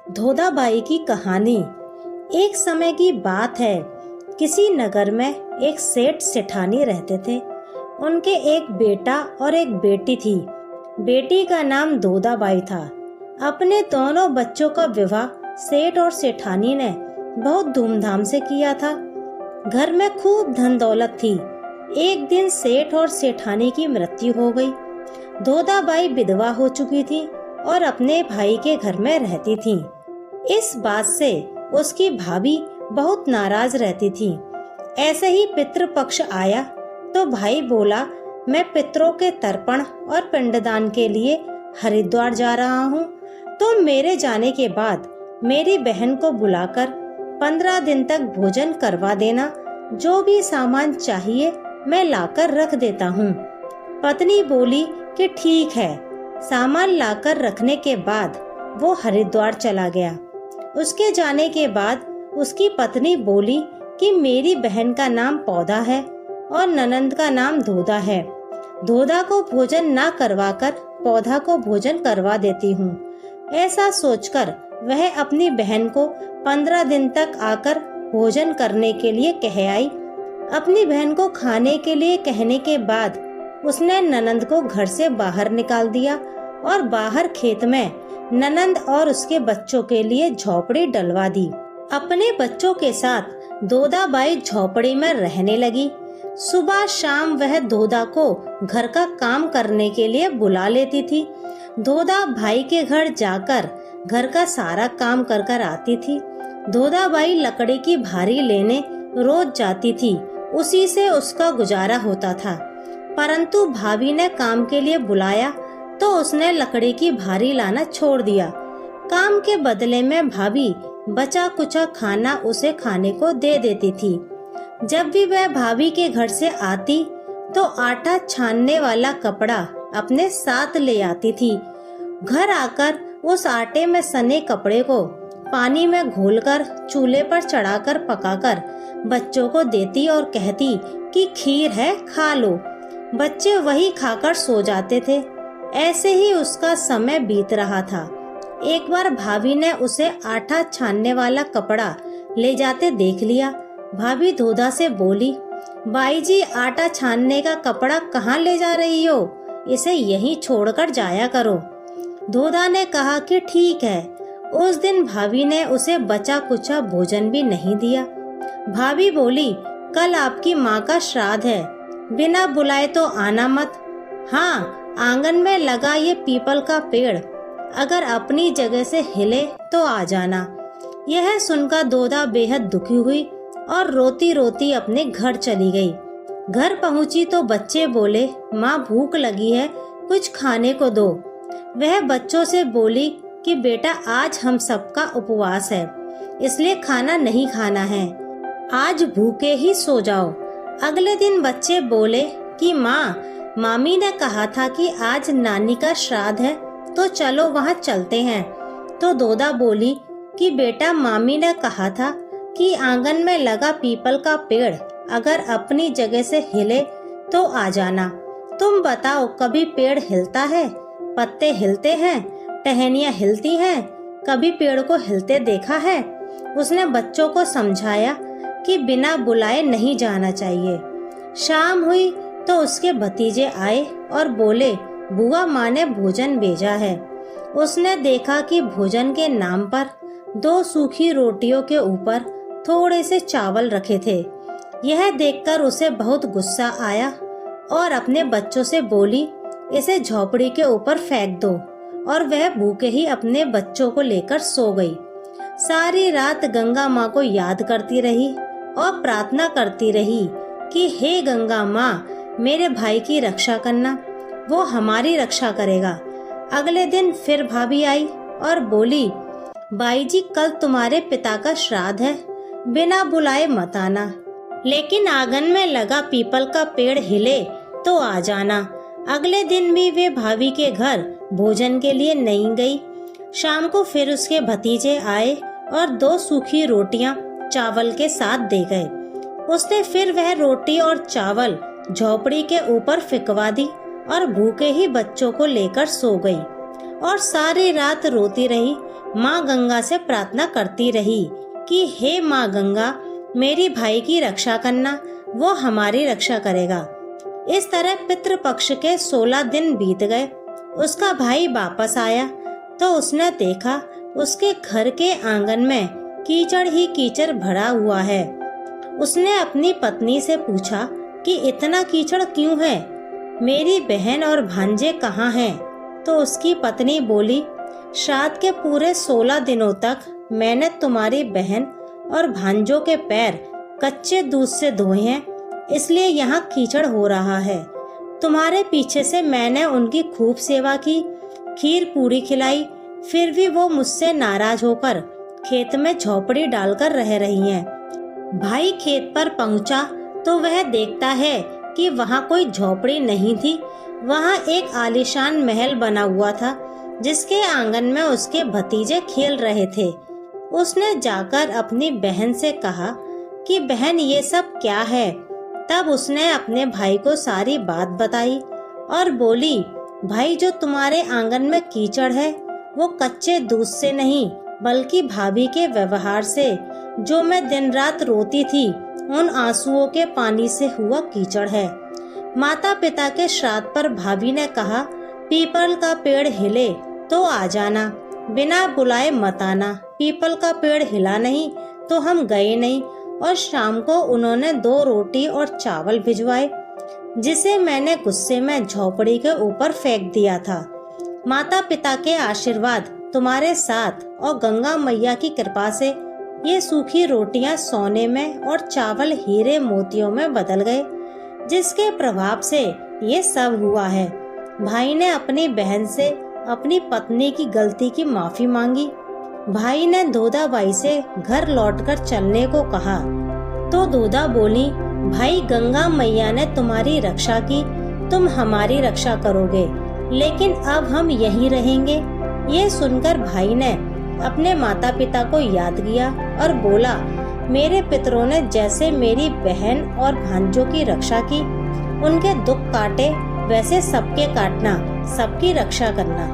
धोधाबाई की कहानी। एक समय की बात है, किसी नगर में एक सेठ सेठानी रहते थे। उनके एक बेटा और एक बेटी थी। बेटी का नाम धोधाबाई था। अपने दोनों बच्चों का विवाह सेठ और सेठानी ने बहुत धूमधाम से किया था। घर में खूब धन दौलत थी। एक दिन सेठ और सेठानी की मृत्यु हो गई। धोधाबाई विधवा हो चुकी थी और अपने भाई के घर में रहती थी। इस बात से उसकी भाभी बहुत नाराज रहती थी। ऐसे ही पितृपक्ष आया तो भाई बोला, मैं पितरों के तर्पण और पिंडदान के लिए हरिद्वार जा रहा हूँ, तो मेरे जाने के बाद मेरी बहन को बुलाकर 15 दिन तक भोजन करवा देना। जो भी सामान चाहिए मैं लाकर रख देता हूँ। पत्नी बोली कि ठीक है। सामान लाकर रखने के बाद वो हरिद्वार चला गया। उसके जाने के बाद उसकी पत्नी बोली कि मेरी बहन का नाम पौधा है और ननंद का नाम धोधा है। धोधा को भोजन ना करवाकर पौधा को भोजन करवा देती हूँ। ऐसा सोचकर वह अपनी बहन को 15 दिन तक आकर भोजन करने के लिए कह आई। अपनी बहन को खाने के लिए कहने के बाद उसने ननंद को घर से बाहर निकाल दिया और बाहर खेत में ननंद और उसके बच्चों के लिए झोपड़ी डलवा दी। अपने बच्चों के साथ धोधाबाई झोपड़ी में रहने लगी। सुबह शाम वह धोधा को घर का काम करने के लिए बुला लेती थी। धोधा भाई के घर जाकर घर का सारा काम कर कर आती थी। धोधाबाई लकड़ी की भारी लेने रोज जाती थी। उसी से उसका गुजारा होता था। परंतु भाभी ने काम के लिए बुलाया तो उसने लकड़ी की भारी लाना छोड़ दिया। काम के बदले में भाभी बचा कुचा खाना उसे खाने को दे देती थी। जब भी वह भाभी के घर से आती तो आटा छानने वाला कपड़ा अपने साथ ले आती थी। घर आकर उस आटे में सने कपड़े को पानी में घोलकर चूल्हे पर चढ़ाकर पकाकर बच्चों को देती और कहती कि खीर है, खा लो। बच्चे वही खाकर सो जाते थे। ऐसे ही उसका समय बीत रहा था। एक बार भाभी ने उसे आटा छानने वाला कपड़ा ले जाते देख लिया। भाभी धोधा से बोली, बाई जी, आटा छानने का कपड़ा कहाँ ले जा रही हो? इसे यहीं छोड़कर जाया करो। धोधा ने कहा कि ठीक है। उस दिन भाभी ने उसे बचा कुचा भोजन भी नहीं दिया। भाभी बोली, कल आपकी माँ का श्राद्ध है, बिना बुलाए तो आना मत। हाँ, आंगन में लगा ये पीपल का पेड़ अगर अपनी जगह से हिले तो आ जाना। यह सुनकर धोधा बेहद दुखी हुई और रोती रोती अपने घर चली गई। घर पहुंची तो बच्चे बोले, माँ भूख लगी है, कुछ खाने को दो। वह बच्चों से बोली कि बेटा, आज हम सबका उपवास है, इसलिए खाना नहीं खाना है, आज भूखे ही सो जाओ। अगले दिन बच्चे बोले कि माँ, मामी ने कहा था कि आज नानी का श्राद्ध है, तो चलो वहाँ चलते हैं। तो धोधा बोली कि बेटा, मामी ने कहा था कि आंगन में लगा पीपल का पेड़ अगर अपनी जगह से हिले तो आ जाना। तुम बताओ, कभी पेड़ हिलता है? पत्ते हिलते हैं, टहनियाँ हिलती हैं, कभी पेड़ को हिलते देखा है? उसने बच्चों को समझाया कि बिना बुलाए नहीं जाना चाहिए। शाम हुई तो उसके भतीजे आए और बोले, बुआ, माँ ने भोजन भेजा है। उसने देखा कि भोजन के नाम पर 2 सूखी रोटियों के ऊपर थोड़े से चावल रखे थे। यह देखकर उसे बहुत गुस्सा आया और अपने बच्चों से बोली, इसे झोपड़ी के ऊपर फेंक दो। और वह भूखे ही अपने बच्चों को लेकर सो गई। सारी रात गंगा माँ को याद करती रही और प्रार्थना करती रही कि हे गंगा माँ, मेरे भाई की रक्षा करना, वो हमारी रक्षा करेगा। अगले दिन फिर भाभी आई और बोली, बाई जी, कल तुम्हारे पिता का श्राद्ध है, बिना बुलाए मत आना, लेकिन आंगन में लगा पीपल का पेड़ हिले तो आ जाना। अगले दिन भी वे भाभी के घर भोजन के लिए नहीं गई। शाम को फिर उसके भतीजे आए और 2 सूखी रोटियां चावल के साथ दे गए। उसने फिर वह रोटी और चावल झोपड़ी के ऊपर फिकवा दी और भूखे ही बच्चों को लेकर सो गई और सारी रात रोती रही। माँ गंगा से प्रार्थना करती रही कि हे माँ गंगा, मेरी भाई की रक्षा करना, वो हमारी रक्षा करेगा। इस तरह पितृपक्ष के 16 दिन बीत गए। उसका भाई वापस आया तो उसने देखा उसके घर के आंगन में कीचड़ ही कीचड़ भरा हुआ है। उसने अपनी पत्नी से पूछा कि इतना कीचड़ क्यों है, मेरी बहन और भांजे कहाँ हैं? तो उसकी पत्नी बोली, श्राद्ध के पूरे 16 दिनों तक मैंने तुम्हारी बहन और भांजों के पैर कच्चे दूध से धोए हैं, इसलिए यहाँ कीचड़ हो रहा है। तुम्हारे पीछे से मैंने उनकी खूब सेवा की, खीर पूरी खिलाई, फिर भी वो मुझसे नाराज होकर खेत में झोपड़ी डालकर रह रही हैं। भाई खेत पर पहुंचा तो वह देखता है कि वहाँ कोई झोपड़ी नहीं थी, वहाँ एक आलीशान महल बना हुआ था जिसके आंगन में उसके भतीजे खेल रहे थे। उसने जाकर अपनी बहन से कहा कि बहन ये सब क्या है? तब उसने अपने भाई को सारी बात बताई और बोली, भाई जो तुम्हारे आंगन में कीचड़ है वो कच्चे दूध से नहीं बल्कि भाभी के व्यवहार से, जो मैं दिन रात रोती थी उन आंसुओं के पानी से हुआ कीचड़ है। माता पिता के श्राद्ध पर भाभी ने कहा, पीपल का पेड़ हिले तो आ जाना, बिना बुलाए मत आना। पीपल का पेड़ हिला नहीं तो हम गए नहीं, और शाम को उन्होंने 2 रोटी और चावल भिजवाए, जिसे मैंने गुस्से में झोपड़ी के ऊपर फेंक दिया था। माता पिता के आशीर्वाद तुम्हारे साथ और गंगा मैया की कृपा से ये सूखी रोटियां सोने में और चावल हीरे मोतियों में बदल गए, जिसके प्रभाव से ये सब हुआ है। भाई ने अपनी बहन से अपनी पत्नी की गलती की माफी मांगी। भाई ने दोदाबाई से घर लौटकर चलने को कहा तो दोदा बोली, भाई गंगा मैया ने तुम्हारी रक्षा की, तुम हमारी रक्षा करोगे, लेकिन अब हम यहीं रहेंगे। ये सुनकर भाई ने अपने माता पिता को याद किया और बोला, मेरे पितरों ने जैसे मेरी बहन और भांजों की रक्षा की, उनके दुख काटे, वैसे सबके काटना, सबकी रक्षा करना।